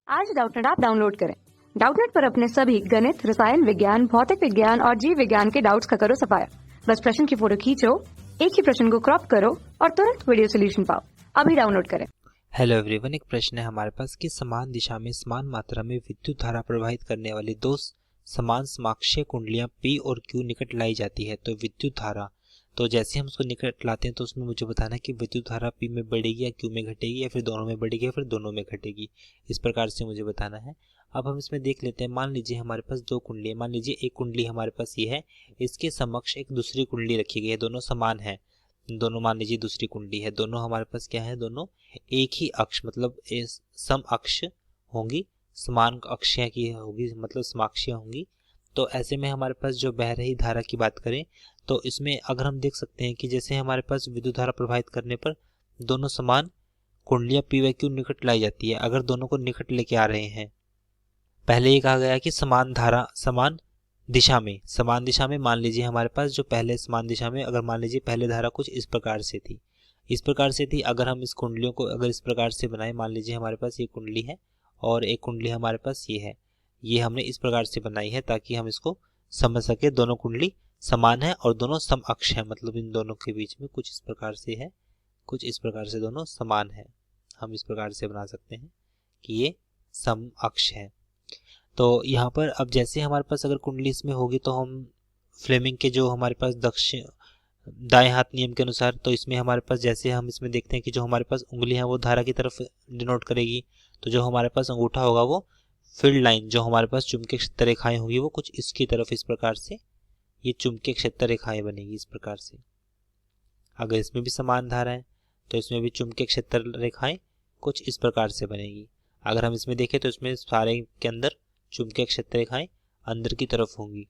आज Doubtnut app download करें। Doubtnut पर अपने सभी गणित, रसायन विज्ञान, भौतिक विज्ञान और जीव विज्ञान के डाउट्स का करो सफाया। बस प्रश्न की फोटो खींचो, एक ही प्रश्न को क्रॉप करो और तुरंत वीडियो सोल्यूशन पाओ। अभी डाउनलोड करें। हेलो एवरीवन, एक प्रश्न है हमारे पास कि समान दिशा में समान मात्रा में विद्युत धारा प्रवाहित करने वाली दो समान समाक्षीय कुंडलियां P और Q निकट लाई जाती है तो विद्युत धारा, तो जैसे हम उसको निकट लाते हैं तो उसमें मुझे बताना है कि विद्युत धारा P में बढ़ेगी या Q में घटेगी या फिर दोनों में बढ़ेगी या फिर दोनों में घटेगी। इस प्रकार से मुझे बताना है। अब हम इसमें देख लेते हैं। मान लीजिए हमारे पास दो कुंडली है। मान लीजिए एक कुंडली हमारे पास ये है, इसके समक्ष एक दूसरी कुंडली रखी गई है, दोनों समान है। दोनों मान लीजिए दूसरी कुंडली है, दोनों हमारे पास क्या है, दोनों एक ही अक्ष मतलब सम अक्ष होंगी, समान अक्षीय की होगी, मतलब समाक्षीय होंगी। तो ऐसे में हमारे पास जो बह रही धारा की बात करें तो इसमें अगर हम देख सकते हैं कि जैसे हमारे पास विद्युत धारा प्रवाहित करने पर दोनों समान कुंडलियां P व Q निकट लाई जाती है। अगर दोनों को निकट लेके आ रहे हैं, पहले ये कहा गया कि समान धारा समान दिशा में मान लीजिए हमारे पास जो पहले समान दिशा में, अगर मान लीजिए पहले धारा कुछ इस प्रकार से थी, अगर हम इस कुंडलियों को अगर इस प्रकार से बनाए, मान लीजिए हमारे पास ये कुंडली है और एक कुंडली हमारे पास ये है, ये हमने इस प्रकार से बनाई है ताकि हम इसको समझ सके। दोनों कुंडली समान है और दोनों सम अक्ष है, मतलब इन दोनों के बीच में कुछ इस प्रकार से है, कुछ इस प्रकार से दोनों समान है। हम इस प्रकार से बना सकते हैं कि ये सम अक्ष है। तो यहाँ पर अब जैसे हमारे पास अगर कुंडली इसमें होगी तो हम फ्लेमिंग के जो हमारे पास दाएं हाथ नियम के अनुसार, तो इसमें हमारे पास जैसे हम इसमें देखते हैं कि जो हमारे पास उंगली है वो धारा की तरफ डिनोट करेगी, तो जो हमारे पास अंगूठा होगा वो फील्ड लाइन, जो हमारे पास चुंबकीय क्षेत्र रेखाएं होगी वो कुछ इसकी तरफ इस प्रकार से ये चुंबकीय क्षेत्र रेखाएं बनेगी इस प्रकार से। अगर इसमें भी समान धारा है तो इसमें भी चुंबकीय क्षेत्र रेखाएं कुछ इस प्रकार से बनेगी। अगर हम इसमें देखें तो इसमें सारे के अंदर चुंबकीय क्षेत्र रेखाएं अंदर की तरफ होंगी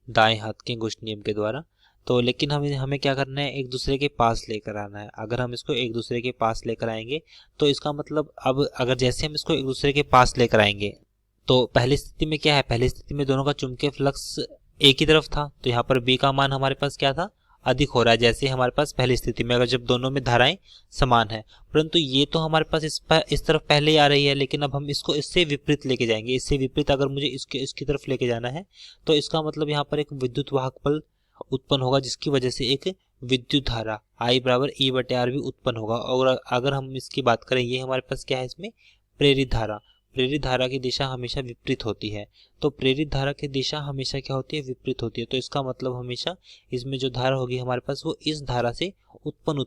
दाएं हाथ के अंगुष्ठ नियम के द्वारा। तो लेकिन हमें क्या करना है, एक दूसरे के पास लेकर आना है। अगर हम इसको एक दूसरे के पास लेकर आएंगे तो इसका मतलब, अब अगर जैसे हम इसको एक दूसरे के पास लेकर आएंगे तो पहली स्थिति में क्या है, पहली स्थिति में दोनों का चुंबकीय फ्लक्स एक ही तरफ था, तो यहाँ पर B का मान हमारे पास क्या था, अधिक हो रहा है, जैसे हमारे पास पहली स्थिति में अगर जब दोनों में धाराएं समान है। परंतु ये तो हमारे पास इस तरफ पहले ही आ रही है, लेकिन अब हम इसको इससे विपरीत लेके जाएंगे। इससे विपरीत अगर मुझे इसकी तरफ लेके जाना है तो इसका मतलब यहाँ पर एक विद्युत वाहक बल उत्पन्न होगा, जिसकी वजह से एक विद्युत धारा I बराबर E/R भी उत्पन्न होगा। और अगर हम इसकी बात करें, ये हमारे पास क्या है, इसमें प्रेरित धारा की दिशा हमेशा विपरीत होती है। तो प्रेरित धारा की दिशा हमेशा क्या होती है, विपरीत होती है। तो इसका मतलब हमेशा इसमें जो धारा होगी हमारे पास वो इस धारा से उत्पन्न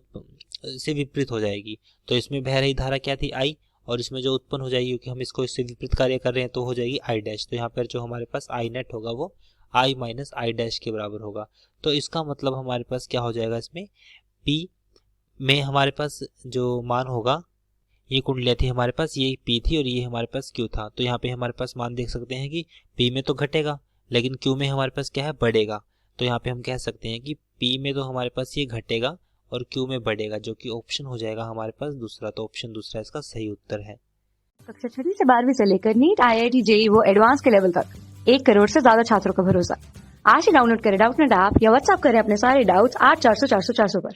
से विपरीत हो जाएगी। तो इसमें बह रही धारा क्या थी, I, और इसमें जो उत्पन्न हो जाएगी, क्योंकि हम इसको इससे विपरीत कार्य कर रहे हैं, तो हो जाएगी I'। तो यहाँ पर जो हमारे पास I नेट होगा वो I माइनस I' के बराबर होगा। तो इसका मतलब हमारे पास क्या हो जाएगा, इसमें P में हमारे पास जो मान होगा, ये कुंडलियां थी हमारे पास, ये P थी और ये हमारे पास Q था। तो यहाँ पे हमारे पास मान देख सकते हैं कि P में तो घटेगा लेकिन Q में हमारे पास क्या है, बढ़ेगा। तो यहाँ पे हम कह सकते हैं कि P में तो हमारे पास ये घटेगा और Q में बढ़ेगा, जो कि ऑप्शन हो जाएगा हमारे पास दूसरा। तो ऑप्शन दूसरा इसका सही उत्तर है। कक्षा 6 से 12वीं से लेकर नीट, IIT, JEE वो एडवांस के लेवल तक 1 करोड़ से ज्यादा छात्रों का भरोसा। आज ही डाउनलोड करें डाउटनेट ऐप या व्हाट्सएप करें अपने सारे डाउट्स 8400 400 400 पर।